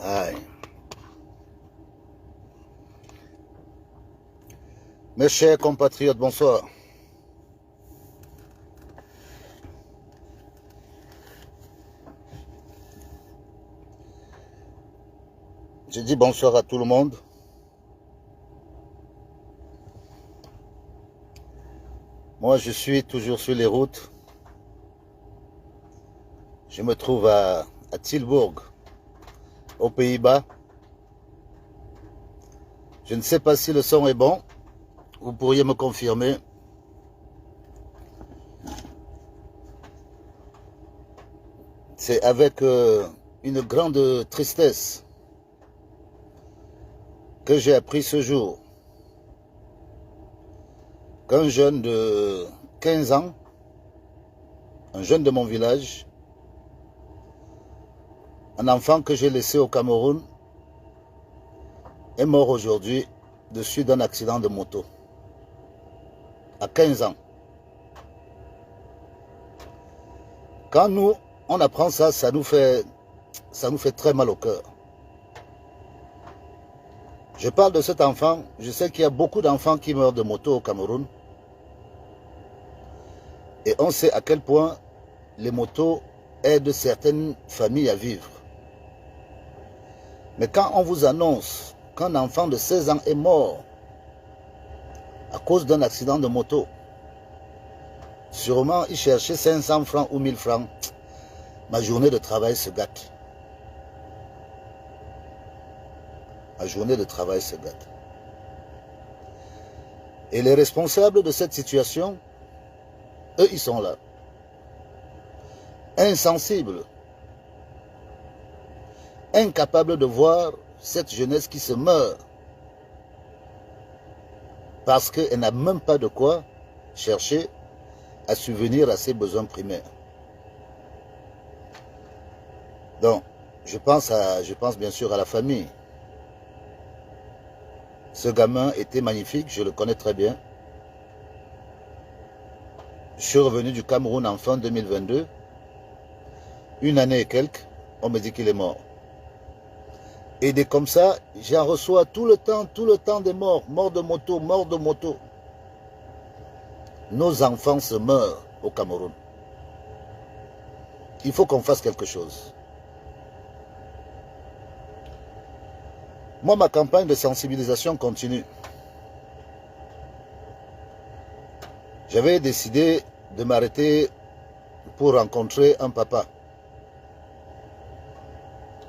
Aïe. Mes chers compatriotes, bonsoir. Je dis bonsoir à tout le monde. Moi, je suis toujours sur les routes. Je me trouve à Tilburg, aux Pays-Bas. Je ne sais pas si le son est bon. Vous pourriez me confirmer. C'est avec une grande tristesse que j'ai appris ce jour qu'un jeune de 15 ans, un jeune de mon village, un enfant que j'ai laissé au Cameroun, est mort aujourd'hui de suite d'un accident de moto. À 15 ans. Quand nous, on apprend ça, ça nous fait très mal au cœur. Je parle de cet enfant, je sais qu'il y a beaucoup d'enfants qui meurent de moto au Cameroun. Et on sait à quel point les motos aident certaines familles à vivre. Mais quand on vous annonce qu'un enfant de 16 ans est mort à cause d'un accident de moto, sûrement il cherchait 500 francs ou 1000 francs, ma journée de travail se gâte. Ma journée de travail se gâte. Et les responsables de cette situation, eux, ils sont là. Insensibles. Incapables de voir cette jeunesse qui se meurt. Parce qu'elle n'a même pas de quoi chercher à subvenir à ses besoins primaires. Donc, je pense bien sûr à la famille. Ce gamin était magnifique, je le connais très bien. Je suis revenu du Cameroun en fin 2022. Une année et quelques, on me dit qu'il est mort. Et dès comme ça, j'en reçois tout le temps des morts. Morts de moto, morts de moto. Nos enfants se meurent au Cameroun. Il faut qu'on fasse quelque chose. Moi, ma campagne de sensibilisation continue. J'avais décidé de m'arrêter pour rencontrer un papa,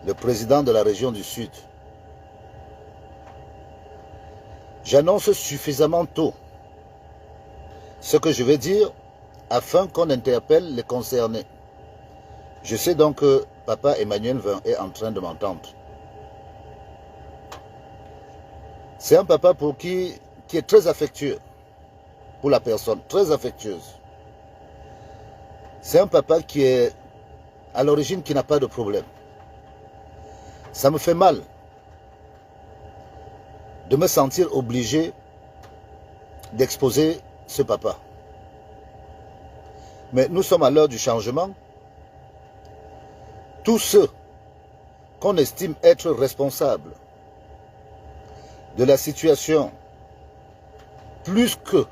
le président de la région du Sud. J'annonce suffisamment tôt ce que je vais dire afin qu'on interpelle les concernés. Je sais donc que papa Emmanuel Vin est en train de m'entendre. C'est un papa qui est très affectueux pour la personne, très affectueuse. C'est un papa qui est à l'origine qui n'a pas de problème. Ça me fait mal de me sentir obligé d'exposer ce papa. Mais nous sommes à l'heure du changement. Tous ceux qu'on estime être responsables de la situation plus que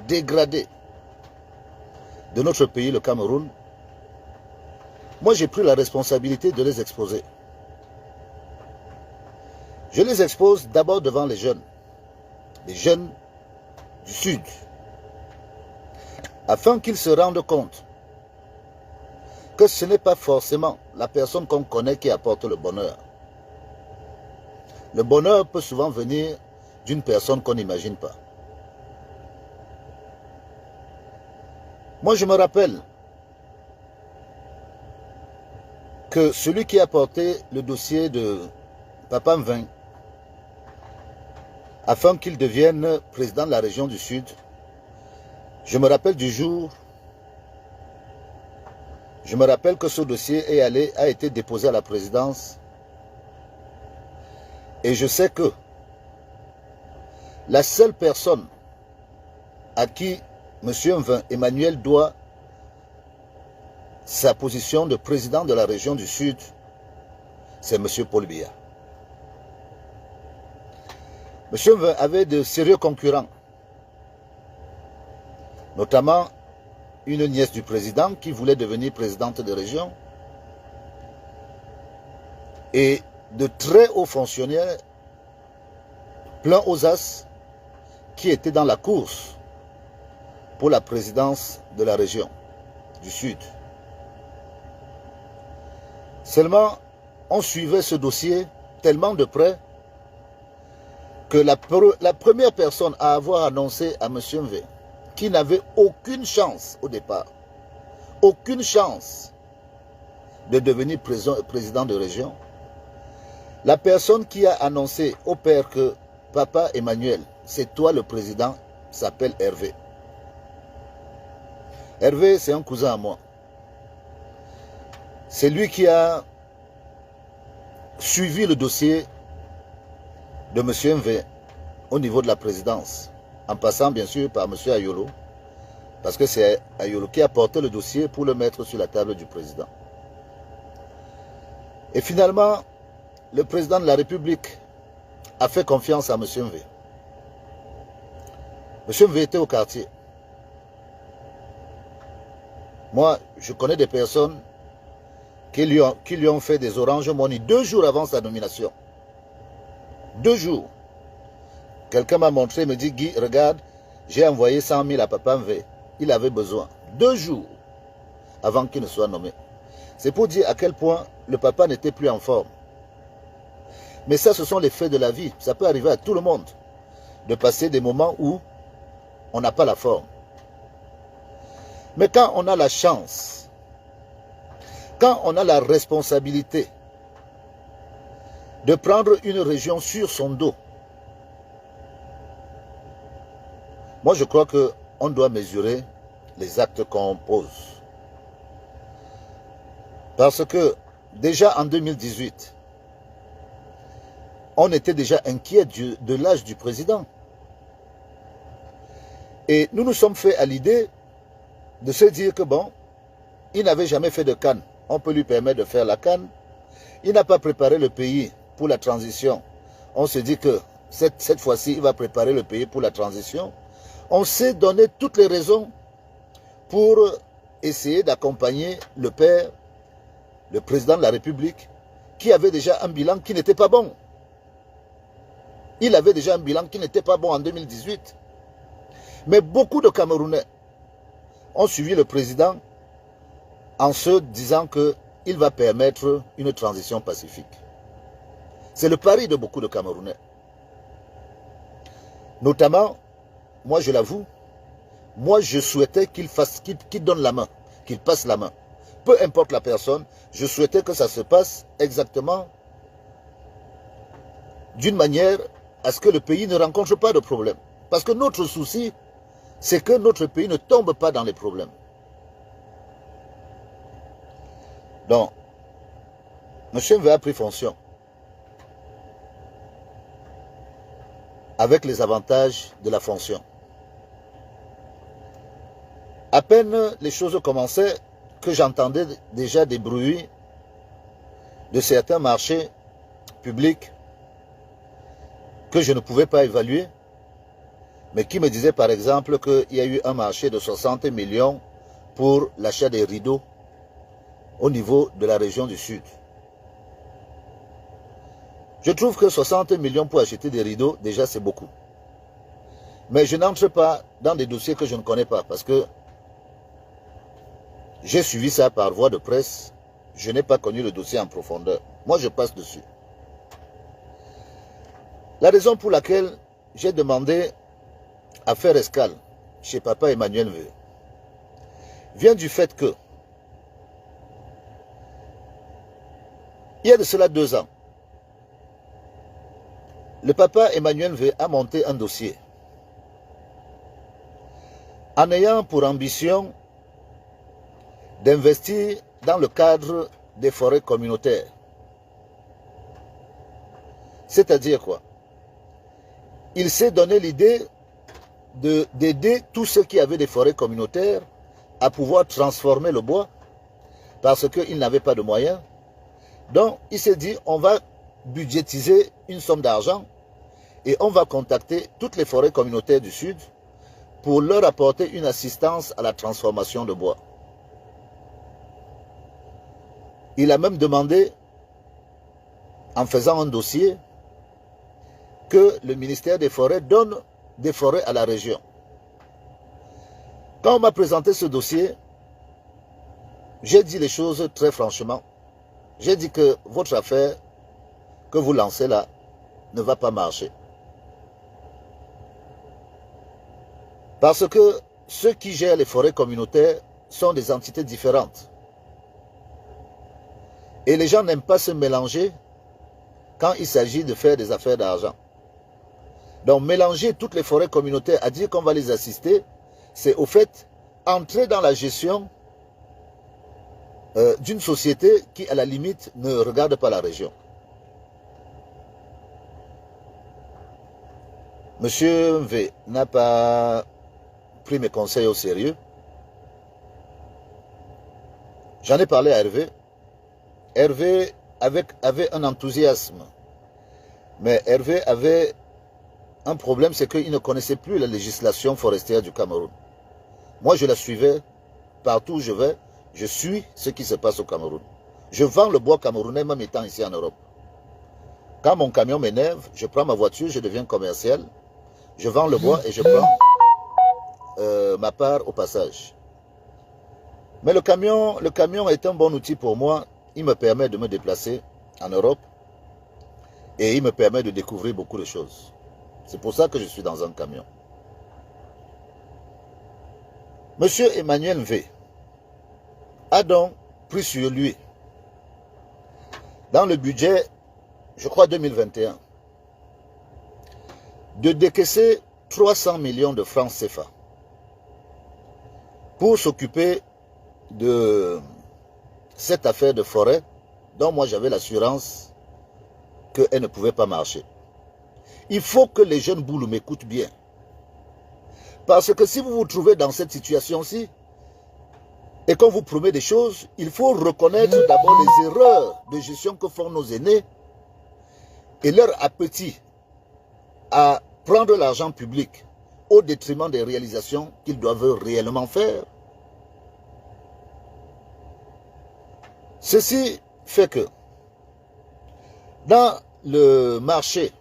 dégradée de notre pays, le Cameroun, moi j'ai pris la responsabilité de les exposer. Je les expose d'abord devant les jeunes du Sud, afin qu'ils se rendent compte que ce n'est pas forcément la personne qu'on connaît qui apporte le bonheur. Le bonheur peut souvent venir d'une personne qu'on n'imagine pas. Moi, je me rappelle que celui qui a porté le dossier de Papa Mvin, afin qu'il devienne président de la région du Sud, je me rappelle du jour, je me rappelle que ce dossier a été déposé à la présidence. Et je sais que la seule personne à qui M. Emmanuel doit sa position de président de la région du Sud, c'est M. Paul Biya. M. Mve avait de sérieux concurrents, notamment une nièce du président qui voulait devenir présidente de région et de très hauts fonctionnaires plein aux as qui étaient dans la course pour la présidence de la région du Sud. Seulement, on suivait ce dossier tellement de près que la première personne à avoir annoncé à M. Mve, qui n'avait aucune chance au départ, aucune chance de devenir président de région, la personne qui a annoncé au père que papa Emmanuel, c'est toi le président, s'appelle Hervé. Hervé, c'est un cousin à moi. C'est lui qui a suivi le dossier de M. Mve au niveau de la présidence, en passant bien sûr par M. Ayolo, parce que c'est Ayolo qui a porté le dossier pour le mettre sur la table du président. Et finalement, le président de la République a fait confiance à M. Mve. M. Mve était au quartier. Moi, je connais des personnes qui lui ont fait des orange money 2 jours avant sa nomination. 2 jours. Quelqu'un m'a montré, me dit, Guy, regarde, j'ai envoyé 100 000 à Papa Mve. Il avait besoin. 2 jours avant qu'il ne soit nommé. C'est pour dire à quel point le papa n'était plus en forme. Mais ça, ce sont les faits de la vie. Ça peut arriver à tout le monde de passer des moments où on n'a pas la forme. Mais quand on a la chance, quand on a la responsabilité de prendre une région sur son dos, moi je crois qu'on doit mesurer les actes qu'on pose. Parce que déjà en 2018, on était déjà inquiet de l'âge du président. Et nous nous sommes fait à l'idée de se dire que bon, il n'avait jamais fait de CAN. On peut lui permettre de faire la CAN. Il n'a pas préparé le pays pour la transition. On se dit que cette fois-ci, il va préparer le pays pour la transition. On s'est donné toutes les raisons pour essayer d'accompagner le père, le président de la République, qui avait déjà un bilan qui n'était pas bon. Il avait déjà un bilan qui n'était pas bon en 2018. Mais beaucoup de Camerounais ont suivi le président en se disant qu'il va permettre une transition pacifique. C'est le pari de beaucoup de Camerounais. Notamment, moi je l'avoue, moi je souhaitais qu'il donne la main, qu'il passe la main. Peu importe la personne, je souhaitais que ça se passe exactement d'une manière à ce que le pays ne rencontre pas de problème. Parce que notre souci, c'est que notre pays ne tombe pas dans les problèmes. Donc, M. Mve a pris fonction avec les avantages de la fonction. À peine les choses commençaient que j'entendais déjà des bruits de certains marchés publics que je ne pouvais pas évaluer, mais qui me disaient par exemple qu'il y a eu un marché de 60 millions pour l'achat des rideaux au niveau de la région du Sud. Je trouve que 60 millions pour acheter des rideaux, déjà c'est beaucoup. Mais je n'entre pas dans des dossiers que je ne connais pas parce que j'ai suivi ça par voie de presse. Je n'ai pas connu le dossier en profondeur. Moi, je passe dessus. La raison pour laquelle j'ai demandé à faire escale chez papa Emmanuel Mve vient du fait que il y a de cela 2 ans, le papa Emmanuel Mve a monté un dossier en ayant pour ambition d'investir dans le cadre des forêts communautaires. C'est-à-dire quoi? Il s'est donné l'idée d'aider tous ceux qui avaient des forêts communautaires à pouvoir transformer le bois parce qu'ils n'avaient pas de moyens. Donc, il s'est dit, on va budgétiser une somme d'argent Et on va contacter toutes les forêts communautaires du Sud pour leur apporter une assistance à la transformation de bois. Il a même demandé, en faisant un dossier, que le ministère des Forêts donne des forêts à la région. Quand on m'a présenté ce dossier, j'ai dit les choses très franchement. J'ai dit que votre affaire que vous lancez là ne va pas marcher. Parce que ceux qui gèrent les forêts communautaires sont des entités différentes. Et les gens n'aiment pas se mélanger quand il s'agit de faire des affaires d'argent. Donc mélanger toutes les forêts communautaires à dire qu'on va les assister, c'est au fait entrer dans la gestion d'une société qui à la limite ne regarde pas la région. Monsieur V n'a pas pris mes conseils au sérieux. J'en ai parlé à Hervé. Hervé avait un enthousiasme. Mais Hervé avait un problème, c'est qu'il ne connaissait plus la législation forestière du Cameroun. Moi, je la suivais partout où je vais. Je suis ce qui se passe au Cameroun. Je vends le bois camerounais même étant ici en Europe. Quand mon camion m'énerve, je prends ma voiture, je deviens commercial. Je vends le bois et je prends ma part au passage. Mais le camion est un bon outil pour moi. Il me permet de me déplacer en Europe et il me permet de découvrir beaucoup de choses. C'est pour ça que je suis dans un camion. Monsieur Emmanuel V a donc pris sur lui, dans le budget, je crois 2021, de décaisser 300 millions de francs CFA pour s'occuper de cette affaire de forêt dont moi j'avais l'assurance qu'elle ne pouvait pas marcher. Il faut que les jeunes boules m'écoutent bien. Parce que si vous vous trouvez dans cette situation-ci, et qu'on vous promet des choses, il faut reconnaître d'abord les erreurs de gestion que font nos aînés et leur appétit à prendre l'argent public au détriment des réalisations qu'ils doivent réellement faire. Ceci fait que dans le marché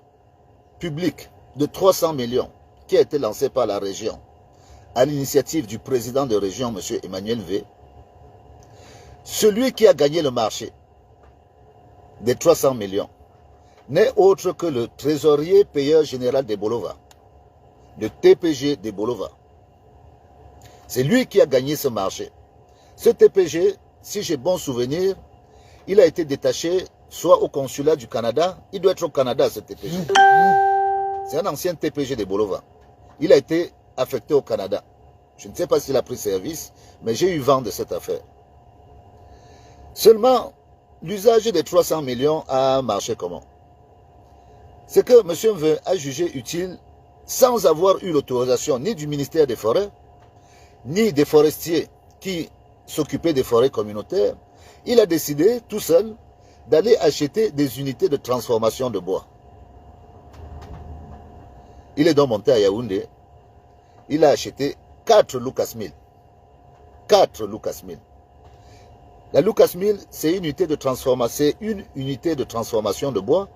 public de 300 millions qui a été lancé par la région à l'initiative du président de région, M. Emmanuel V, celui qui a gagné le marché des 300 millions n'est autre que le trésorier payeur général des Bolova, le TPG des Bolova. C'est lui qui a gagné ce marché. Ce TPG, si j'ai bon souvenir, il a été détaché soit au consulat du Canada, il doit être au Canada ce TPG. C'est un ancien TPG des Bolova. Il a été affecté au Canada. Je ne sais pas s'il a pris service, mais j'ai eu vent de cette affaire. Seulement, l'usage des 300 millions a marché comment? C'est que M. V a jugé utile, sans avoir eu l'autorisation ni du ministère des Forêts, ni des forestiers qui s'occupaient des forêts communautaires, il a décidé tout seul d'aller acheter des unités de transformation de bois. Il est donc monté à Yaoundé. Il a acheté 4 Lucas Mill. 4 Lucas Mill. La Lucas Mill, c'est une unité de transformation de bois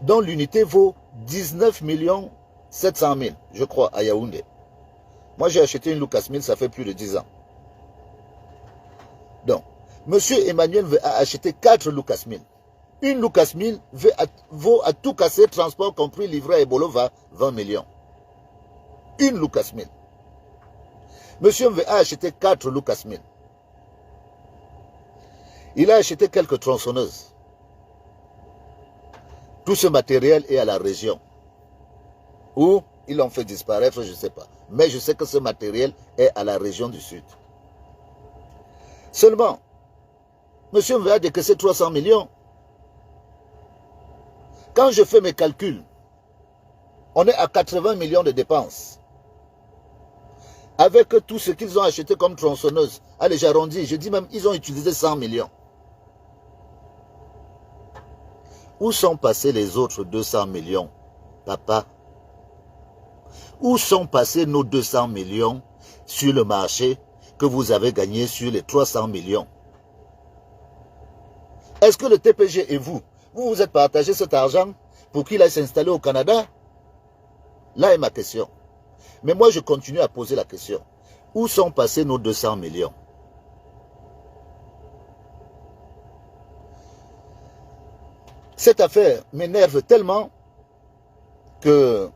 dont l'unité vaut 19 700 000, je crois, à Yaoundé. Moi, j'ai acheté une Lucas Mill, ça fait plus de 10 ans. Donc, M. Emmanuel a acheté 4 Lucas Mill. Une Lucas Mill vaut à tout casser, transport compris, livret et Bolova, 20 millions. Une Lucas Mill. M. a acheté 4 Lucas Mill. Il a acheté quelques tronçonneuses. Tout ce matériel est à la région. Ou ils l'ont fait disparaître, je ne sais pas. Mais je sais que ce matériel est à la région du Sud. Seulement, M. a décaissé 300 millions. Quand je fais mes calculs, on est à 80 millions de dépenses. Avec tout ce qu'ils ont acheté comme tronçonneuse, allez, j'arrondis, je dis même, ils ont utilisé 100 millions. Où sont passés les autres 200 millions Papa, où sont passés nos 200 millions sur le marché que vous avez gagné sur les 300 millions? Est-ce que le TPG et vous vous êtes partagé cet argent pour qu'il aille s'installer au Canada? Là est ma question. Mais moi, je continue à poser la question. Où sont passés nos 200 millions? Cette affaire m'énerve tellement que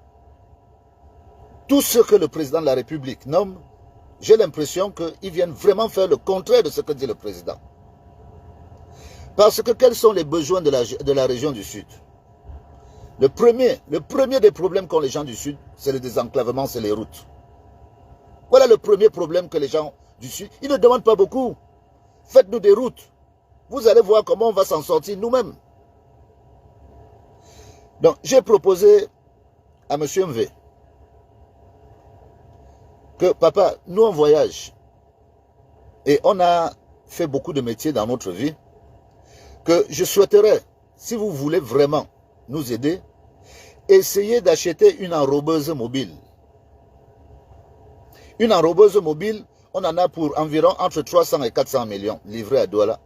tout ce que le président de la République nomme, j'ai l'impression qu'ils viennent vraiment faire le contraire de ce que dit le président. Parce que quels sont les besoins de la région du Sud? Le premier des problèmes qu'ont les gens du Sud, c'est le désenclavement, c'est les routes. Voilà le premier problème que les gens du Sud, ils ne demandent pas beaucoup. Faites-nous des routes. Vous allez voir comment on va s'en sortir nous-mêmes. Donc, j'ai proposé à M. MV que, papa, nous on voyage et on a fait beaucoup de métiers dans notre vie, que je souhaiterais, si vous voulez vraiment nous aider, essayer d'acheter une enrobeuse mobile. Une enrobeuse mobile, on en a pour environ entre 300 et 400 millions livrés à Douala.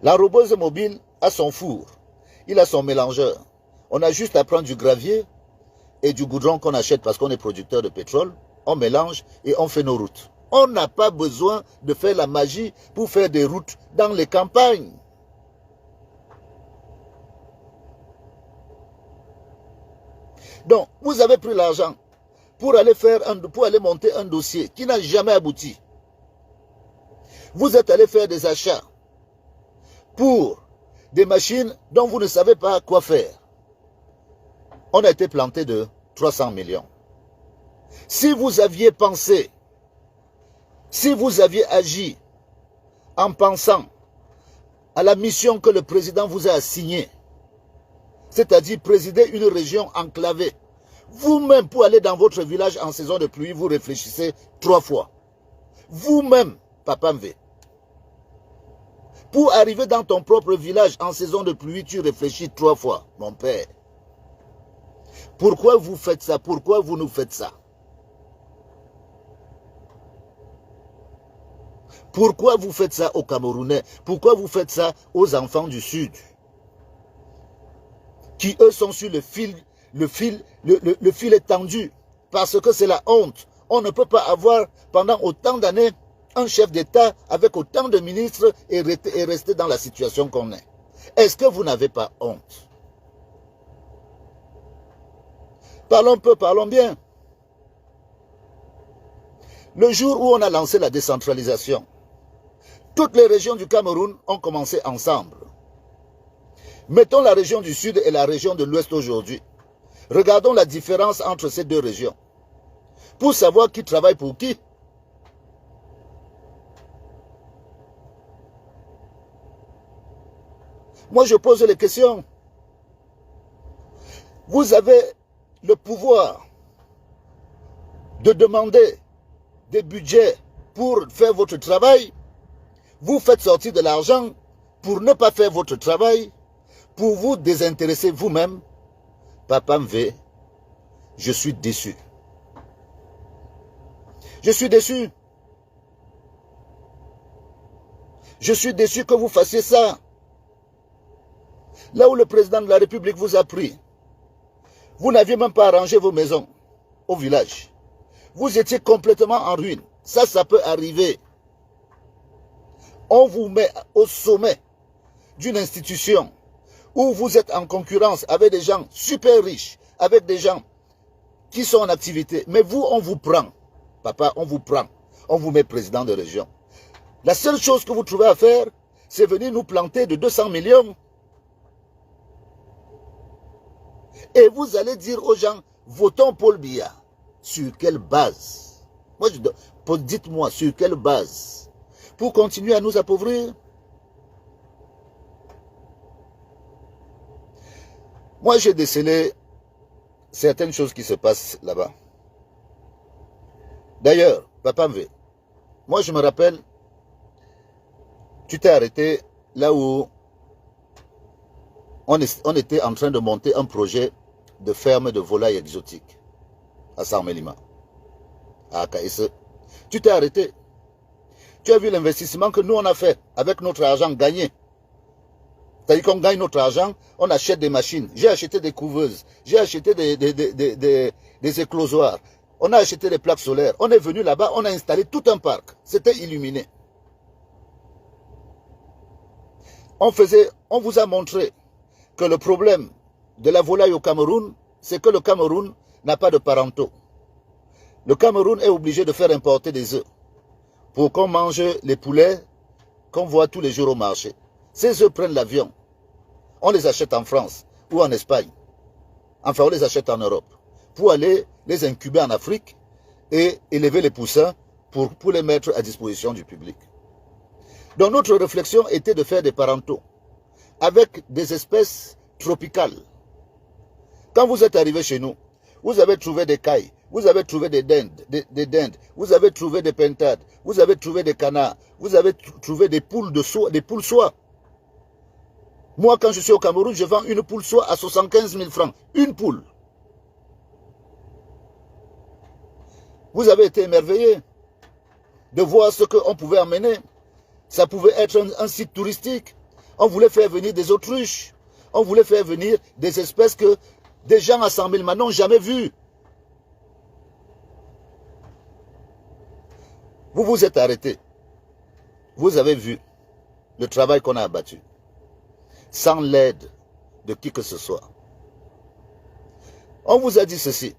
L'enrobeuse mobile a son four, il a son mélangeur. On a juste à prendre du gravier et du goudron qu'on achète parce qu'on est producteur de pétrole. On mélange et on fait nos routes. On n'a pas besoin de faire la magie pour faire des routes dans les campagnes. Donc, vous avez pris l'argent pour aller monter un dossier qui n'a jamais abouti. Vous êtes allé faire des achats pour des machines dont vous ne savez pas quoi faire. On a été planté de 300 millions. Si vous aviez pensé, si vous aviez agi en pensant à la mission que le président vous a assignée, c'est-à-dire présider une région enclavée, vous-même pour aller dans votre village en saison de pluie, vous réfléchissez 3 fois. Vous-même, Papa MV. Pour arriver dans ton propre village en saison de pluie, tu réfléchis 3 fois, mon père. Pourquoi vous faites ça? Pourquoi vous nous faites ça? Pourquoi vous faites ça aux Camerounais? Pourquoi vous faites ça aux enfants du Sud? Qui eux sont sur le fil est tendu. Parce que c'est la honte. On ne peut pas avoir pendant autant d'années un chef d'État avec autant de ministres et rester dans la situation qu'on est. Est-ce que vous n'avez pas honte? Parlons peu, parlons bien. Le jour où on a lancé la décentralisation, toutes les régions du Cameroun ont commencé ensemble. Mettons la région du Sud et la région de l'Ouest aujourd'hui. Regardons la différence entre ces deux régions. Pour savoir qui travaille pour qui. Moi, je pose les questions. Vous avez le pouvoir de demander des budgets pour faire votre travail. Vous faites sortir de l'argent pour ne pas faire votre travail, pour vous désintéresser vous-même. Papa MV, je suis déçu. Je suis déçu. Je suis déçu que vous fassiez ça. Là où le président de la République vous a pris, vous n'aviez même pas arrangé vos maisons au village. Vous étiez complètement en ruine. Ça peut arriver. On vous met au sommet d'une institution où vous êtes en concurrence avec des gens super riches, avec des gens qui sont en activité. Mais vous, on vous prend. Papa, on vous prend. On vous met président de région. La seule chose que vous trouvez à faire, c'est venir nous planter de 200 millions. Et vous allez dire aux gens, votons Paul Biya. Sur quelle base? Moi, dites-moi, sur quelle base? Pour continuer à nous appauvrir? Moi, j'ai décelé certaines choses qui se passent là-bas. D'ailleurs, Papa MV, moi je me rappelle, tu t'es arrêté là où on était en train de monter un projet de ferme de volailles exotiques à Sarmelima, à Akaïse. Tu t'es arrêté. Tu as vu l'investissement que nous on a fait avec notre argent gagné. C'est-à-dire qu'on gagne notre argent, on achète des machines. J'ai acheté des couveuses, j'ai acheté des éclosoirs, on a acheté des plaques solaires. On est venu là-bas, on a installé tout un parc. C'était illuminé. On vous a montré que le problème de la volaille au Cameroun, c'est que le Cameroun n'a pas de parentaux. Le Cameroun est obligé de faire importer des œufs pour qu'on mange les poulets qu'on voit tous les jours au marché. Ces œufs prennent l'avion. On les achète en France ou en Espagne. Enfin, on les achète en Europe pour aller les incuber en Afrique et élever les poussins pour les mettre à disposition du public. Donc notre réflexion était de faire des parentaux avec des espèces tropicales. Quand vous êtes arrivé chez nous, vous avez trouvé des cailles, vous avez trouvé des dindes, vous avez trouvé des pentades, vous avez trouvé des canards, vous avez trouvé des poules de soie, des poules soie. Moi, quand je suis au Cameroun, je vends une poule soie à 75 000 francs. Une poule. Vous avez été émerveillés de voir ce qu'on pouvait emmener. Ça pouvait être un site touristique. On voulait faire venir des autruches. On voulait faire venir des espèces que des gens à 100 000 n'ont jamais vues. Vous vous êtes arrêtés. Vous avez vu le travail qu'on a abattu. Sans l'aide de qui que ce soit. On vous a dit ceci.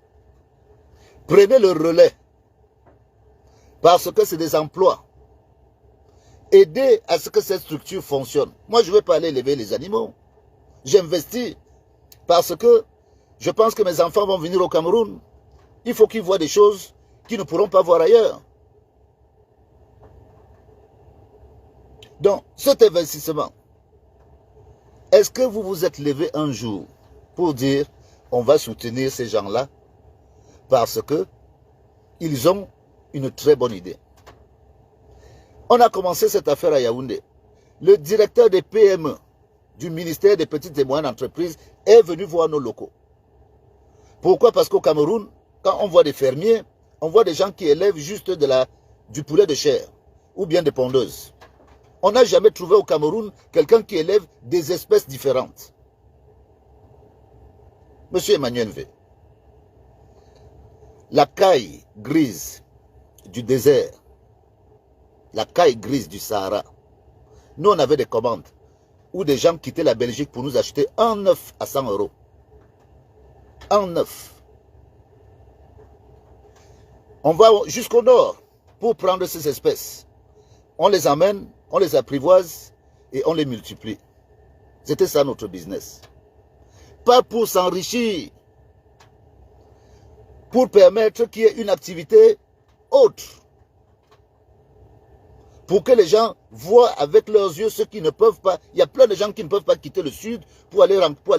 Prenez le relais. Parce que c'est des emplois. Aidez à ce que cette structure fonctionne. Moi, je ne vais pas aller élever les animaux. J'investis parce que je pense que mes enfants vont venir au Cameroun. Il faut qu'ils voient des choses qu'ils ne pourront pas voir ailleurs. Donc, cet investissement, est-ce que vous vous êtes levé un jour pour dire on va soutenir ces gens-là parce que ils ont une très bonne idée? On a commencé cette affaire à Yaoundé. Le directeur des PME du ministère des Petites et Moyennes Entreprises est venu voir nos locaux. Pourquoi? Parce qu'au Cameroun, quand on voit des fermiers, on voit des gens qui élèvent juste du poulet de chair ou bien des pondeuses. On n'a jamais trouvé au Cameroun quelqu'un qui élève des espèces différentes. Monsieur Emmanuel V, la caille grise du désert, la caille grise du Sahara, nous on avait des commandes où des gens quittaient la Belgique pour nous acheter un œuf à 100 €. Un œuf. On va jusqu'au nord pour prendre ces espèces. On les amène, on les apprivoise et on les multiplie. C'était ça notre business. Pas pour s'enrichir, pour permettre qu'il y ait une activité autre. Pour que les gens voient avec leurs yeux ceux qui ne peuvent pas. Il y a plein de gens qui ne peuvent pas quitter le sud pour aller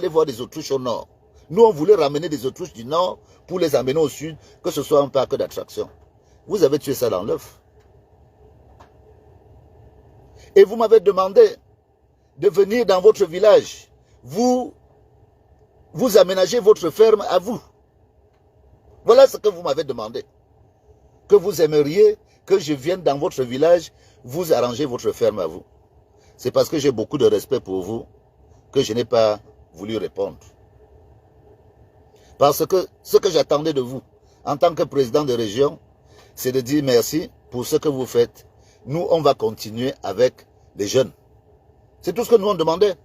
voir des autruches au nord. Nous, on voulait ramener des autruches du nord pour les amener au sud, que ce soit un parc d'attraction. Vous avez tué ça dans l'œuf. Et vous m'avez demandé de venir dans votre village. Vous aménagez votre ferme à vous. Voilà ce que vous m'avez demandé. Que vous aimeriez que je vienne dans votre village, vous arranger votre ferme à vous. C'est parce que j'ai beaucoup de respect pour vous que je n'ai pas voulu répondre. Parce que ce que j'attendais de vous, en tant que président de région, c'est de dire merci pour ce que vous faites. Nous, on va continuer avec les jeunes. C'est tout ce que nous on demandait.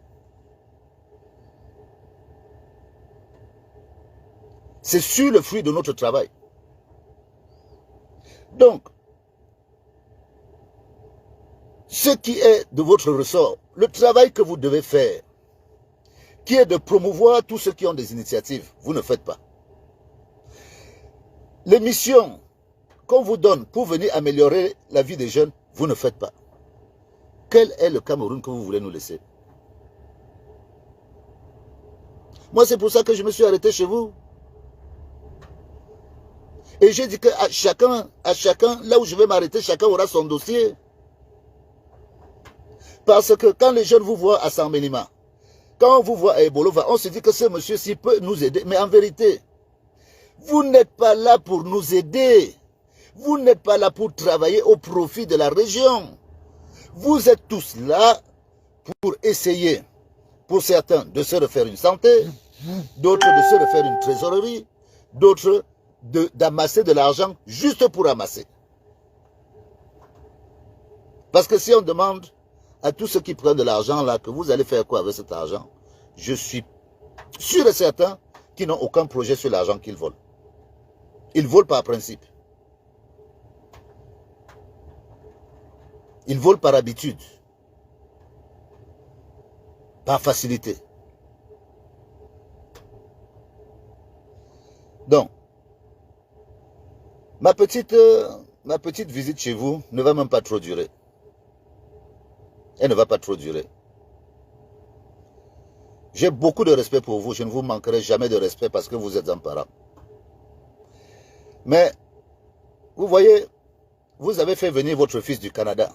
C'est sur le fruit de notre travail. Donc, ce qui est de votre ressort, le travail que vous devez faire, qui est de promouvoir tous ceux qui ont des initiatives, vous ne faites pas. Les missions qu'on vous donne pour venir améliorer la vie des jeunes, vous ne faites pas. Quel est le Cameroun que vous voulez nous laisser? Moi, c'est pour ça que je me suis arrêté chez vous. Et j'ai dit qu'à chacun, là où je vais m'arrêter, chacun aura son dossier. Parce que quand les jeunes vous voient à Sarmelima, Quand on vous voit à Ebolova, on se dit que ce monsieur-ci peut nous aider. Mais en vérité, vous n'êtes pas là pour nous aider. Vous n'êtes pas là pour travailler au profit de la région. Vous êtes tous là pour essayer, pour certains, de se refaire une santé, d'autres de se refaire une trésorerie, d'autres d'amasser de l'argent juste pour amasser. Parce que si on demande à tous ceux qui prennent de l'argent là, que vous allez faire quoi avec cet argent, je suis sûr et certain qu'ils n'ont aucun projet sur l'argent qu'ils volent. Ils volent par principe. Ils volent par habitude. Par facilité. Donc, ma petite visite chez vous ne va même pas trop durer. Elle ne va pas trop durer. J'ai beaucoup de respect pour vous. Je ne vous manquerai jamais de respect parce que vous êtes un parent. Mais, vous voyez, vous avez fait venir votre fils du Canada.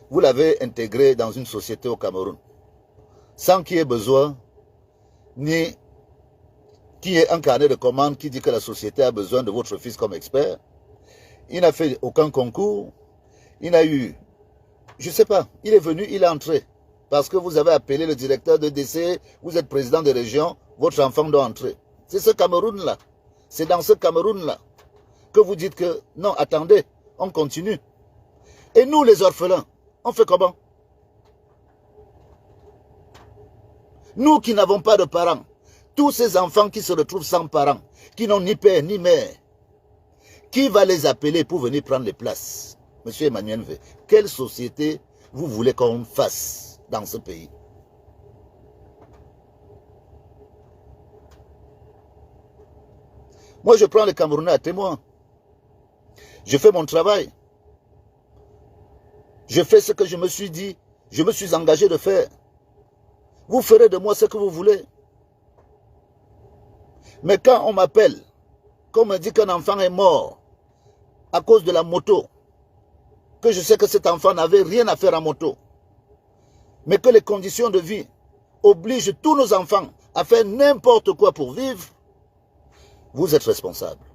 Vous l'avez intégré dans une société au Cameroun. Sans qu'il y ait besoin, ni qu'il y ait un carnet de commandes qui dit que la société a besoin de votre fils comme expert. Il n'a fait aucun concours. Il n'a eu, je ne sais pas, il est venu, il est entré. Parce que vous avez appelé le directeur de DC, vous êtes président de région, votre enfant doit entrer. C'est ce Cameroun-là. C'est dans ce Cameroun-là que vous dites que, non, attendez, on continue. Et nous, les orphelins, on fait comment? Nous qui n'avons pas de parents, tous ces enfants qui se retrouvent sans parents, qui n'ont ni père ni mère, qui va les appeler pour venir prendre les places? Monsieur Emmanuel V, quelle société vous voulez qu'on fasse dans ce pays? Moi, je prends les Camerounais à témoin. Je fais mon travail. Je fais ce que je me suis dit, je me suis engagé de faire. Vous ferez de moi ce que vous voulez. Mais quand on m'appelle, qu'on me dit qu'un enfant est mort à cause de la moto, que je sais que cet enfant n'avait rien à faire en moto, mais que les conditions de vie obligent tous nos enfants à faire n'importe quoi pour vivre, vous êtes responsable.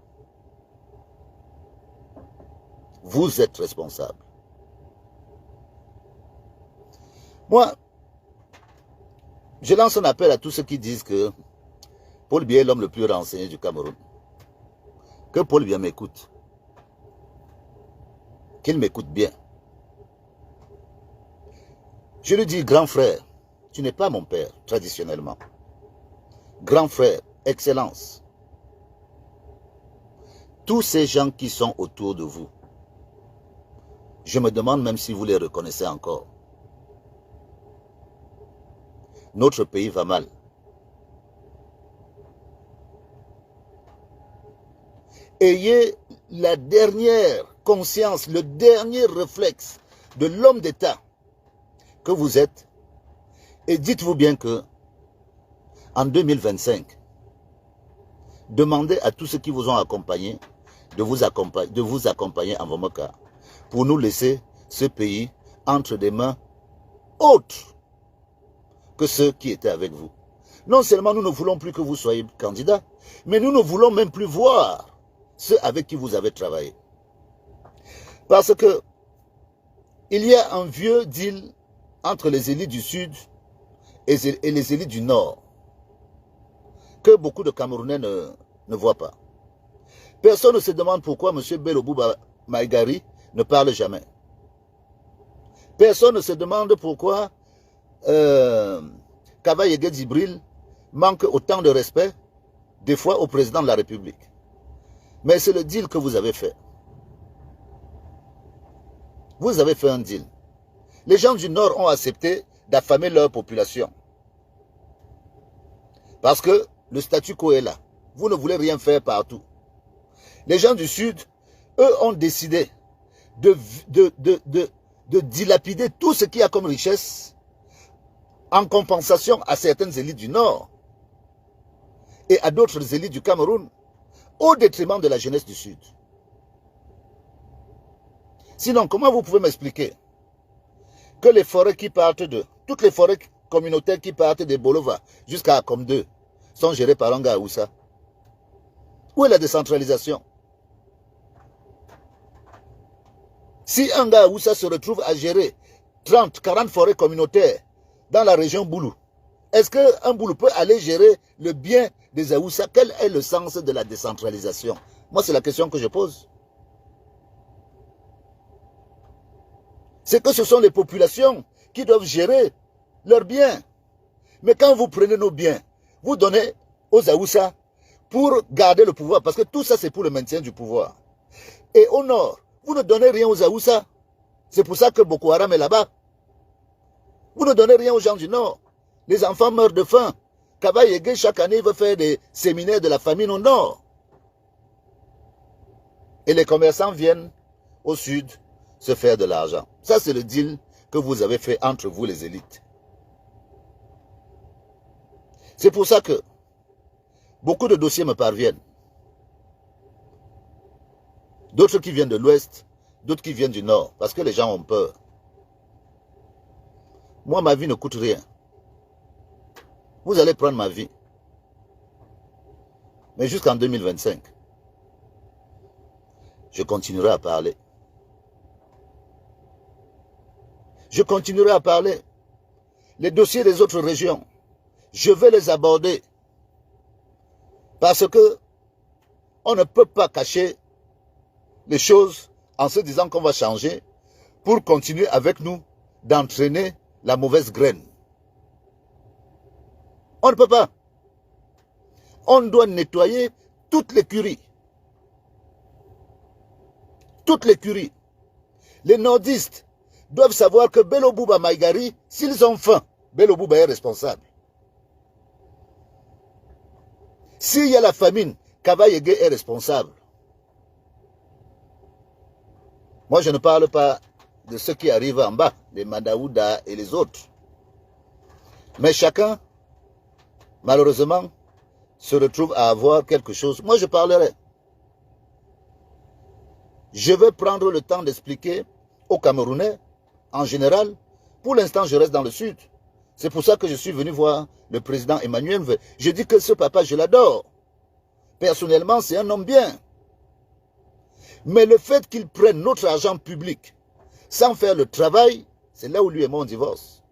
Vous êtes responsable. Moi, je lance un appel à tous ceux qui disent que Paul Biya est l'homme le plus renseigné du Cameroun. Que Paul Biya m'écoute. Qu'il m'écoute bien. Je lui dis, grand frère, tu n'es pas mon père, traditionnellement. Grand frère, excellence. Tous ces gens qui sont autour de vous, je me demande même si vous les reconnaissez encore. Notre pays va mal. Ayez la dernière conscience, le dernier réflexe de l'homme d'État que vous êtes et dites-vous bien que en 2025, demandez à tous ceux qui vous ont accompagné de vous accompagner en Vomoka pour nous laisser ce pays entre des mains autres que ceux qui étaient avec vous. Non seulement nous ne voulons plus que vous soyez candidat, mais nous ne voulons même plus voir ceux avec qui vous avez travaillé. Parce que il y a un vieux deal entre les élites du Sud et les élites du Nord que beaucoup de Camerounais ne voient pas. Personne ne se demande pourquoi M. Bello Bouba Maïgari ne parle jamais. Personne ne se demande pourquoi Kaba Yege Djibril manque autant de respect des fois au président de la République. Mais c'est le deal que vous avez fait. Vous avez fait un deal. Les gens du Nord ont accepté d'affamer leur population. Parce que le statu quo est là. Vous ne voulez rien faire partout. Les gens du Sud, eux, ont décidé de dilapider tout ce qu'il y a comme richesse en compensation à certaines élites du Nord et à d'autres élites du Cameroun, au détriment de la jeunesse du Sud. Sinon, comment vous pouvez m'expliquer que les forêts qui partent de... Toutes les forêts communautaires qui partent de Bolova jusqu'à Akom 2 sont gérés par un gars Aoussa. Où est la décentralisation? Si un gars Aoussa se retrouve à gérer 30, 40 forêts communautaires dans la région Boulou, est-ce qu'un Boulou peut aller gérer le bien des Aoussa? Quel est le sens de la décentralisation? Moi, c'est la question que je pose. C'est que ce sont les populations qui doivent gérer leurs biens. Mais quand vous prenez nos biens, vous donnez aux Aoussa pour garder le pouvoir, parce que tout ça c'est pour le maintien du pouvoir. Et au nord, vous ne donnez rien aux Aoussa. C'est pour ça que Boko Haram est là-bas. Vous ne donnez rien aux gens du nord. Les enfants meurent de faim. Kaba Yege, chaque année, veut faire des séminaires de la famine au nord. Et les commerçants viennent au sud se faire de l'argent. Ça, c'est le deal que vous avez fait entre vous, les élites. C'est pour ça que beaucoup de dossiers me parviennent. D'autres qui viennent de l'ouest, d'autres qui viennent du nord, parce que les gens ont peur. Moi, ma vie ne coûte rien. Vous allez prendre ma vie. Mais jusqu'en 2025, je continuerai à parler. Je continuerai à parler. Les dossiers des autres régions, je vais les aborder. Parce que on ne peut pas cacher les choses en se disant qu'on va changer pour continuer avec nous d'entraîner la mauvaise graine. On ne peut pas. On doit nettoyer toute l'écurie. Toute l'écurie. Les nordistes doivent savoir que Bello Bouba Maïgari, s'ils ont faim, Bello Bouba est responsable. S'il y a la famine, Kaba Yege est responsable. Moi, je ne parle pas de ceux qui arrivent en bas, les Madaouda et les autres. Mais chacun, malheureusement, se retrouve à avoir quelque chose. Moi, je parlerai. Je vais prendre le temps d'expliquer aux Camerounais, en général. Pour l'instant, je reste dans le sud. C'est pour ça que je suis venu voir le président Emmanuel. Je dis que ce papa, je l'adore. Personnellement, c'est un homme bien. Mais le fait qu'il prenne notre argent public sans faire le travail, c'est là où lui et moi on divorce.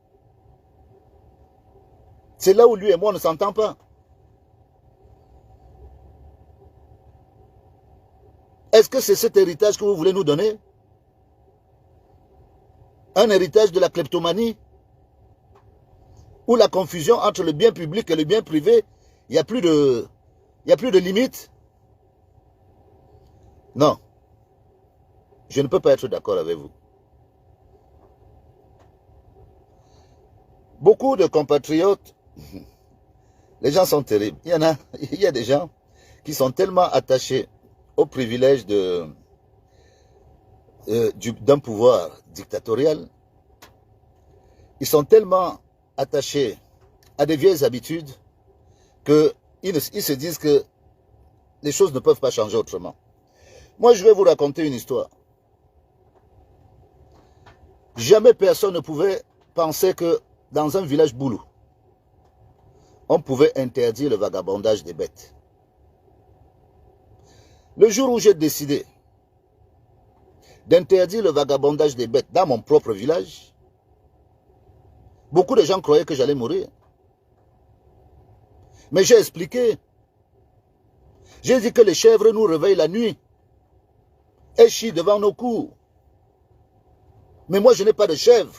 C'est là où lui et moi on ne s'entend pas. Est-ce que c'est cet héritage que vous voulez nous donner? Un héritage de la kleptomanie? Où la confusion entre le bien public et le bien privé, il n'y a plus de limite? Non. Je ne peux pas être d'accord avec vous. Beaucoup de compatriotes, les gens sont terribles. Il y a des gens qui sont tellement attachés au privilège d'un pouvoir dictatorial. Ils sont tellement attachés à des vieilles habitudes qu'ils se disent que les choses ne peuvent pas changer autrement. Moi, je vais vous raconter une histoire. Jamais personne ne pouvait penser que dans un village boulou, on pouvait interdire le vagabondage des bêtes. Le jour où j'ai décidé d'interdire le vagabondage des bêtes dans mon propre village, beaucoup de gens croyaient que j'allais mourir. Mais j'ai expliqué. J'ai dit que les chèvres nous réveillent la nuit et chient devant nos cours. Mais moi, je n'ai pas de chèvre.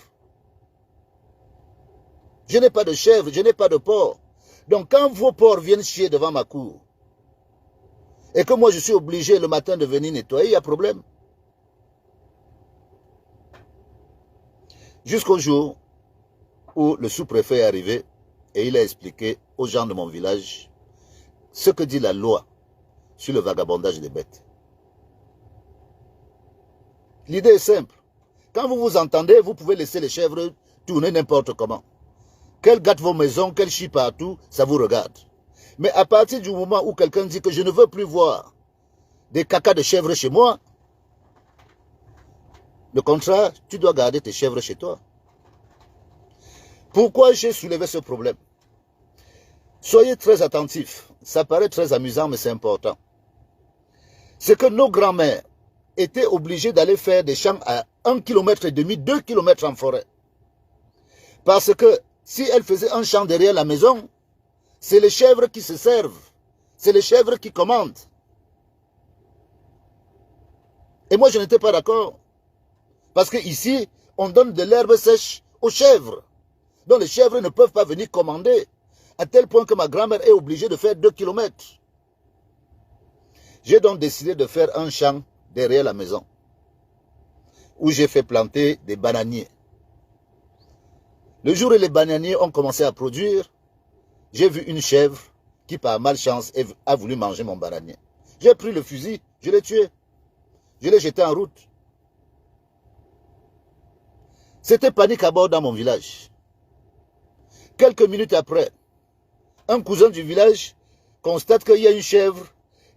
Je n'ai pas de chèvre, je n'ai pas de porc. Donc quand vos porcs viennent chier devant ma cour, et que moi je suis obligé le matin de venir nettoyer, il y a problème. Jusqu'au jour où le sous-préfet est arrivé et il a expliqué aux gens de mon village ce que dit la loi sur le vagabondage des bêtes. L'idée est simple. Quand vous vous entendez, vous pouvez laisser les chèvres tourner n'importe comment. Qu'elles gâtent vos maisons, qu'elles chient partout, ça vous regarde. Mais à partir du moment où quelqu'un dit que je ne veux plus voir des cacas de chèvres chez moi, le contraire, tu dois garder tes chèvres chez toi. Pourquoi j'ai soulevé ce problème? Soyez très attentifs. Ça paraît très amusant, mais c'est important. C'est que nos grands-mères étaient obligées d'aller faire des champs à 1,5 km, 2 km en forêt. Parce que si elles faisaient un champ derrière la maison, c'est les chèvres qui se servent. C'est les chèvres qui commandent. Et moi, je n'étais pas d'accord. Parce qu'ici, on donne de l'herbe sèche aux chèvres. Donc les chèvres ne peuvent pas venir commander. À tel point que ma grand-mère est obligée de faire 2 km. J'ai donc décidé de faire un champ derrière la maison. Où j'ai fait planter des bananiers. Le jour où les bananiers ont commencé à produire, j'ai vu une chèvre qui par malchance a voulu manger mon bananier. J'ai pris le fusil, je l'ai tué. Je l'ai jeté en route. C'était panique à bord dans mon village. Quelques minutes après, un cousin du village constate qu'il y a une chèvre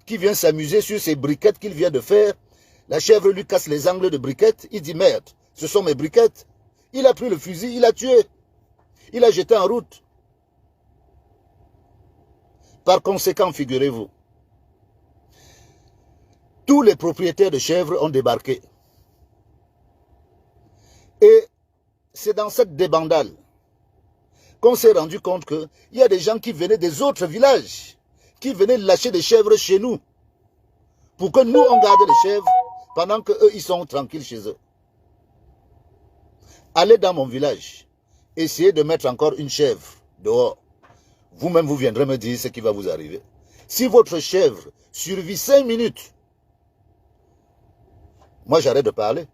qui vient s'amuser sur ces briquettes qu'il vient de faire. La chèvre lui casse les angles de briquettes. Il dit merde, ce sont mes briquettes. Il a pris le fusil, il a tué. Il a jeté en route. Par conséquent, figurez-vous, tous les propriétaires de chèvres ont débarqué. Et c'est dans cette débandade qu'on s'est rendu compte qu'il y a des gens qui venaient des autres villages, qui venaient lâcher des chèvres chez nous, pour que nous, on garde les chèvres, pendant qu'eux, ils sont tranquilles chez eux. Allez dans mon village, essayez de mettre encore une chèvre dehors. Vous-même, vous viendrez me dire ce qui va vous arriver. Si votre chèvre survit 5 minutes, moi j'arrête de parler.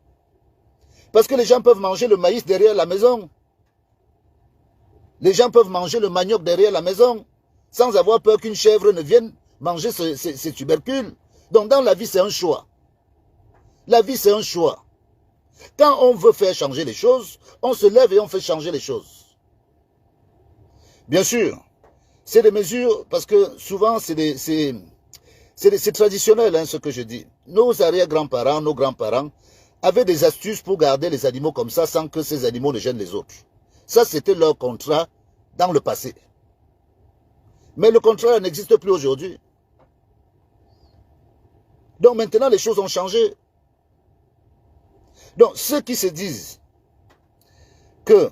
Parce que les gens peuvent manger le maïs derrière la maison. Les gens peuvent manger le manioc derrière la maison, sans avoir peur qu'une chèvre ne vienne manger ces tubercules. Donc dans la vie, c'est un choix. La vie, c'est un choix. Quand on veut faire changer les choses, on se lève et on fait changer les choses. Bien sûr, c'est des mesures, parce que souvent, c'est traditionnel, hein, ce que je dis. Nos arrière-grands-parents, nos grands-parents, avaient des astuces pour garder les animaux comme ça, sans que ces animaux ne gênent les autres. Ça, c'était leur contrat dans le passé. Mais le contrat n'existe plus aujourd'hui. Donc maintenant, les choses ont changé. Donc ceux qui se disent que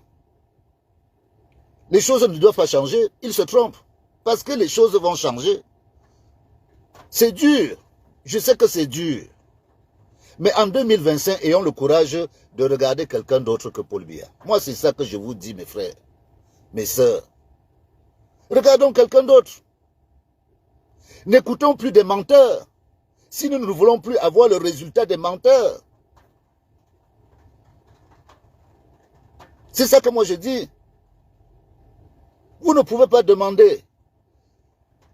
les choses ne doivent pas changer, ils se trompent. Parce que les choses vont changer. C'est dur. Je sais que c'est dur. Mais en 2025, ayons le courage de regarder quelqu'un d'autre que Paul Biya. Moi, c'est ça que je vous dis, mes frères, mes sœurs. Regardons quelqu'un d'autre. N'écoutons plus des menteurs. Si nous ne voulons plus avoir le résultat des menteurs. C'est ça que moi je dis. Vous ne pouvez pas demander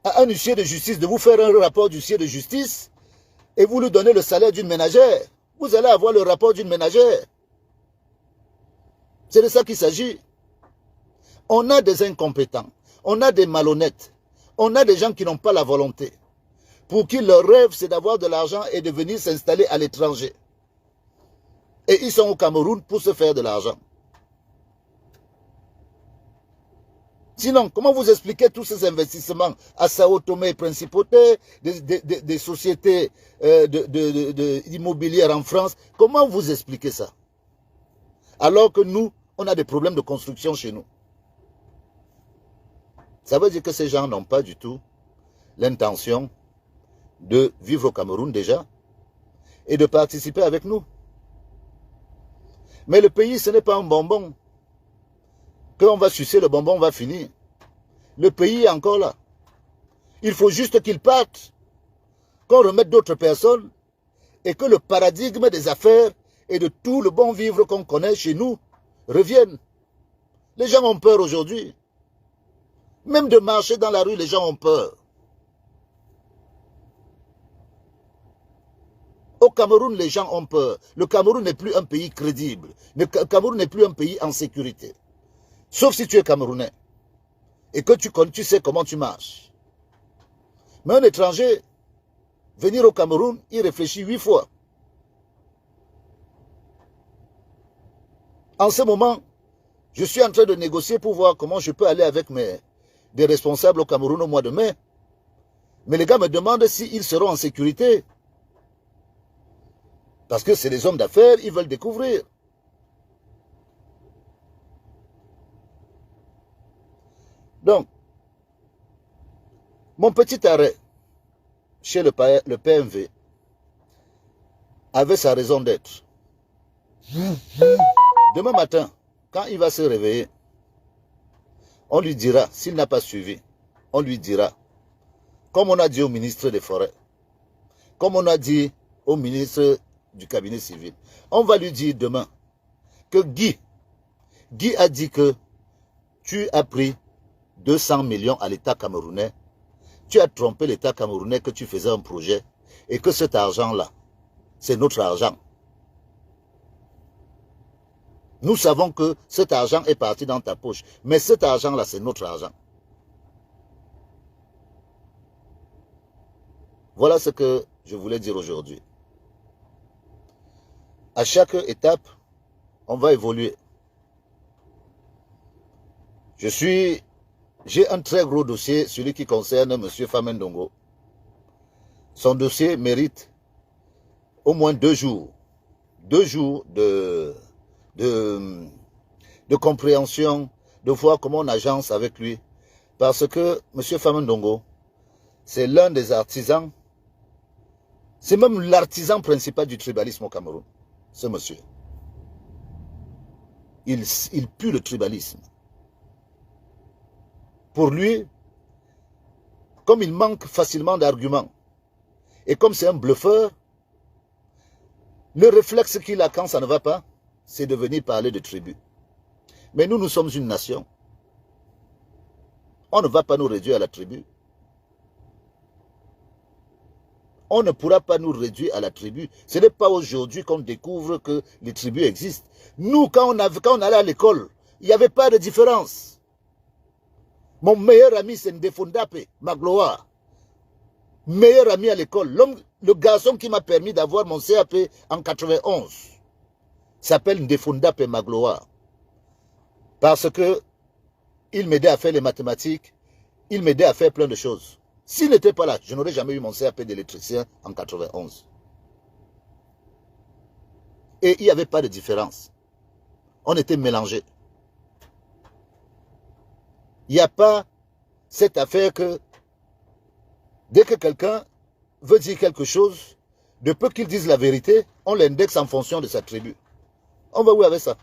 à un huissier de justice de vous faire un rapport d'huissier de justice et vous lui donnez le salaire d'une ménagère. Vous allez avoir le rapport d'une ménagère. C'est de ça qu'il s'agit. On a des incompétents, on a des malhonnêtes, on a des gens qui n'ont pas la volonté. Pour qui leur rêve, c'est d'avoir de l'argent et de venir s'installer à l'étranger. Et ils sont au Cameroun pour se faire de l'argent. Sinon, comment vous expliquez tous ces investissements à Sao Tomé et Principauté, des sociétés immobilières en France? Comment vous expliquez ça? Alors que nous, on a des problèmes de construction chez nous. Ça veut dire que ces gens n'ont pas du tout l'intention de vivre au Cameroun déjà et de participer avec nous. Mais le pays, ce n'est pas un bonbon. Quand on va sucer le bonbon, on va finir. Le pays est encore là. Il faut juste qu'il parte, qu'on remette d'autres personnes et que le paradigme des affaires et de tout le bon vivre qu'on connaît chez nous revienne. Les gens ont peur aujourd'hui. Même de marcher dans la rue, les gens ont peur. Au Cameroun, les gens ont peur. Le Cameroun n'est plus un pays crédible. Le Cameroun n'est plus un pays en sécurité. Sauf si tu es Camerounais. Et que tu sais comment tu marches. Mais un étranger, venir au Cameroun, il réfléchit 8 fois. En ce moment, Je suis en train de négocier pour voir comment je peux aller avec des responsables au Cameroun au mois de mai. Mais les gars me demandent s'ils seront en sécurité. Parce que c'est des hommes d'affaires, ils veulent découvrir. Donc, mon petit arrêt chez le PMV avait sa raison d'être. Demain matin, quand il va se réveiller, on lui dira, s'il n'a pas suivi, on lui dira, comme on a dit au ministre des Forêts, comme on a dit au ministre du cabinet civil, on va lui dire demain que Guy a dit que tu as pris 200 millions à l'État camerounais, tu as trompé l'État camerounais que tu faisais un projet et que cet argent-là, c'est notre argent. Nous savons que cet argent est parti dans ta poche, mais cet argent-là, c'est notre argent. Voilà ce que je voulais dire aujourd'hui. À chaque étape, on va évoluer. J'ai un très gros dossier, celui qui concerne M. Famendongo. Son dossier mérite au moins 2 jours. 2 jours de compréhension, de voir comment on agence avec lui. Parce que M. Famendongo, c'est l'un des artisans, c'est même l'artisan principal du tribalisme au Cameroun, ce monsieur. Il pue le tribalisme. Pour lui, comme il manque facilement d'arguments, et comme c'est un bluffeur, le réflexe qu'il a quand ça ne va pas, c'est de venir parler de tribu. Mais nous sommes une nation. On ne va pas nous réduire à la tribu. On ne pourra pas nous réduire à la tribu. Ce n'est pas aujourd'hui qu'on découvre que les tribus existent. Nous, quand on allait à l'école, il n'y avait pas de différence. Mon meilleur ami, c'est Ndefondape Magloire. Meilleur ami à l'école. Le garçon qui m'a permis d'avoir mon CAP en 91 s'appelle Ndefondape Magloire. Parce que il m'aidait à faire les mathématiques, il m'aidait à faire plein de choses. S'il n'était pas là, je n'aurais jamais eu mon CAP d'électricien en 91. Et il n'y avait pas de différence. On était mélangés. Il n'y a pas cette affaire que dès que quelqu'un veut dire quelque chose, de peu qu'il dise la vérité, on l'indexe en fonction de sa tribu. On va où avec ça?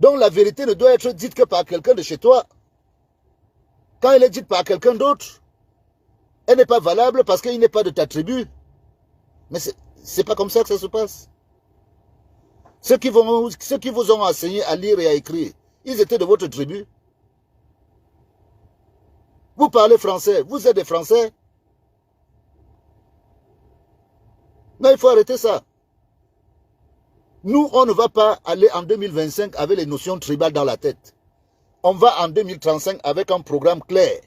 Donc la vérité ne doit être dite que par quelqu'un de chez toi. Quand elle est dite par quelqu'un d'autre, elle n'est pas valable parce qu'il n'est pas de ta tribu. Mais c'est pas comme ça que ça se passe. Ceux qui vous ont enseigné à lire et à écrire, ils étaient de votre tribu. Vous parlez français, vous êtes des Français. Non, il faut arrêter ça. Nous, on ne va pas aller en 2025 avec les notions tribales dans la tête. On va en 2035 avec un programme clair,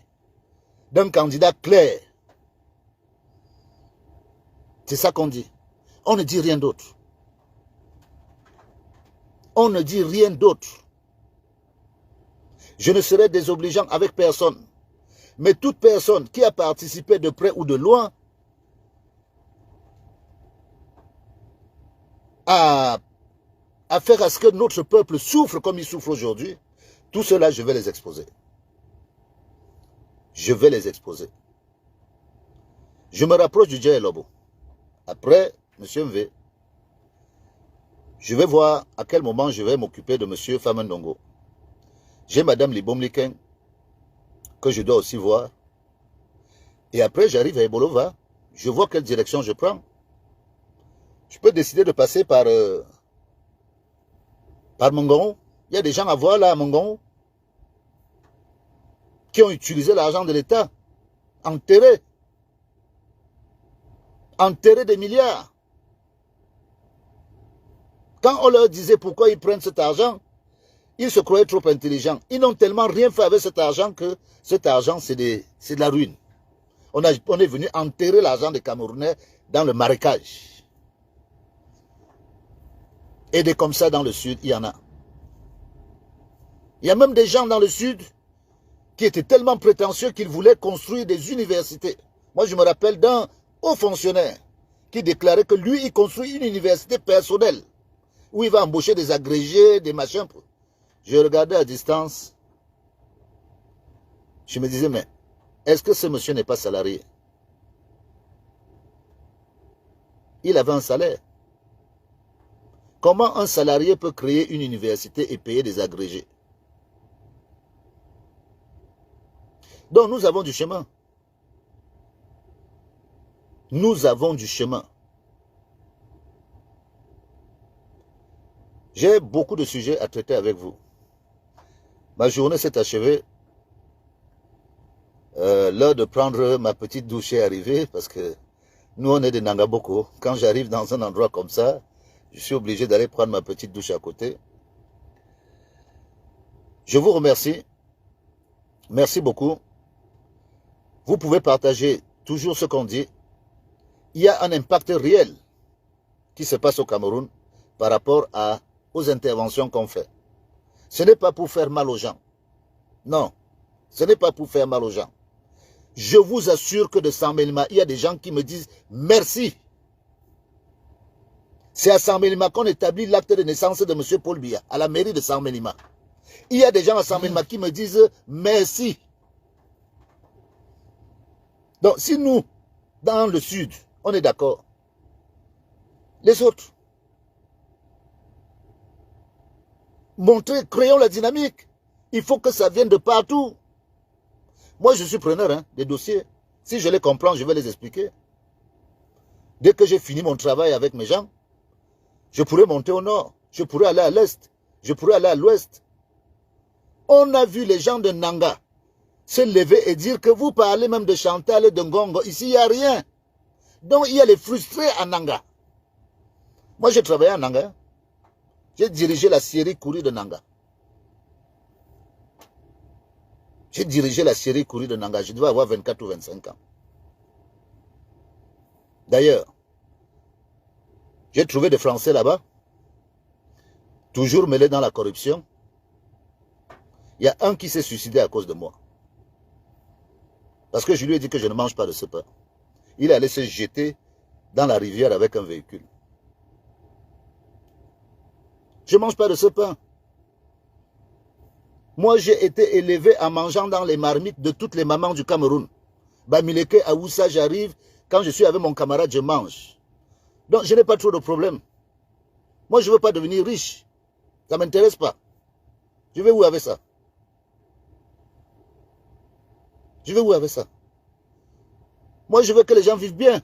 d'un candidat clair. C'est ça qu'on dit. On ne dit rien d'autre. On ne dit rien d'autre. Je ne serai désobligeant avec personne. Mais toute personne qui a participé de près ou de loin à faire à ce que notre peuple souffre comme il souffre aujourd'hui, tout cela, je vais les exposer. Je vais les exposer. Je me rapproche du Djé Lobo. Après, M. MV, je vais voir à quel moment je vais m'occuper de M. Famendongo. J'ai Mme Libomliken, que je dois aussi voir. Et après, j'arrive à Ebolova. Je vois quelle direction je prends. Je peux décider de passer par Mongon. Il y a des gens à voir là à Mongon qui ont utilisé l'argent de l'État, enterré des milliards. Quand on leur disait pourquoi ils prennent cet argent, ils se croyaient trop intelligents. Ils n'ont tellement rien fait avec cet argent que cet argent, c'est de la ruine. On est venu enterrer l'argent des Camerounais dans le marécage. Et des comme ça dans le sud, il y en a. Il y a même des gens dans le sud qui étaient tellement prétentieux qu'ils voulaient construire des universités. Moi, je me rappelle d'un haut fonctionnaire qui déclarait que lui, il construit une université personnelle où il va embaucher des agrégés, des machins. Je regardais à distance. Je me disais, mais est-ce que ce monsieur n'est pas salarié? Il avait un salaire. Comment un salarié peut créer une université et payer des agrégés? Donc nous avons du chemin. Nous avons du chemin. J'ai beaucoup de sujets à traiter avec vous. Ma journée s'est achevée. L'heure de prendre ma petite douche est arrivée parce que nous on est de Nangaboko. Quand j'arrive dans un endroit comme ça, je suis obligé d'aller prendre ma petite douche à côté. Je vous remercie. Merci beaucoup. Vous pouvez partager toujours ce qu'on dit. Il y a un impact réel qui se passe au Cameroun par rapport aux interventions qu'on fait. Ce n'est pas pour faire mal aux gens. Non, ce n'est pas pour faire mal aux gens. Je vous assure que de Saint-Mélima, il y a des gens qui me disent merci. C'est à Saint-Mélima qu'on établit l'acte de naissance de M. Paul Biya, à la mairie de Saint-Mélima. Il y a des gens à Saint-Mélima qui me disent merci. Donc, si nous, dans le sud, on est d'accord, les autres, créons la dynamique. Il faut que ça vienne de partout. Moi, je suis preneur des dossiers. Si je les comprends, je vais les expliquer. Dès que j'ai fini mon travail avec mes gens, je pourrais monter au nord, je pourrais aller à l'est, je pourrais aller à l'ouest. On a vu les gens de Nanga se lever et dire que vous parlez même de Chantal et de Ngongo. Ici, il n'y a rien. Donc, il y a les frustrés à Nanga. Moi, j'ai travaillé à Nanga. J'ai dirigé la série Courrier de Nanga. J'ai dirigé la série Courrier de Nanga. Je devais avoir 24 ou 25 ans. D'ailleurs, j'ai trouvé des Français là-bas, toujours mêlés dans la corruption. Il y a un qui s'est suicidé à cause de moi. Parce que je lui ai dit que je ne mange pas de ce pain. Il allait se jeter dans la rivière avec un véhicule. Je ne mange pas de ce pain. Moi, j'ai été élevé en mangeant dans les marmites de toutes les mamans du Cameroun. Bamileke, Aoussa, j'arrive. Quand je suis avec mon camarade, je mange. Donc, je n'ai pas trop de problème. Moi, je ne veux pas devenir riche. Ça ne m'intéresse pas. Je vais où avec ça? Je vais où avec ça? Moi, je veux que les gens vivent bien.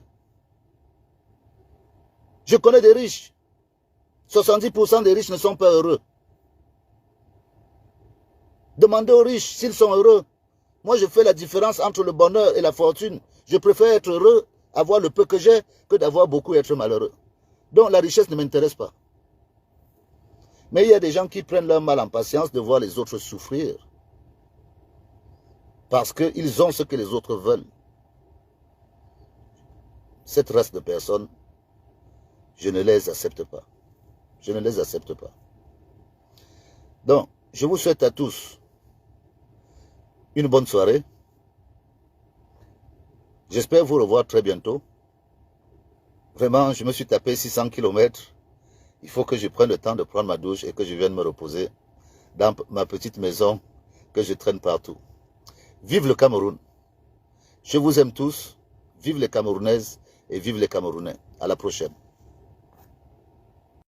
Je connais des riches. 70% des riches ne sont pas heureux. Demandez aux riches s'ils sont heureux. Moi, je fais la différence entre le bonheur et la fortune. Je préfère être heureux, avoir le peu que j'ai, que d'avoir beaucoup et être malheureux. Donc, la richesse ne m'intéresse pas. Mais il y a des gens qui prennent leur mal en patience de voir les autres souffrir. Parce qu'ils ont ce que les autres veulent. Cette race de personnes, je ne les accepte pas. Je ne les accepte pas. Donc, je vous souhaite à tous une bonne soirée. J'espère vous revoir très bientôt. Vraiment, je me suis tapé 600 km. Il faut que je prenne le temps de prendre ma douche et que je vienne me reposer dans ma petite maison que je traîne partout. Vive le Cameroun. Je vous aime tous. Vive les Camerounaises et vive les Camerounais. À la prochaine.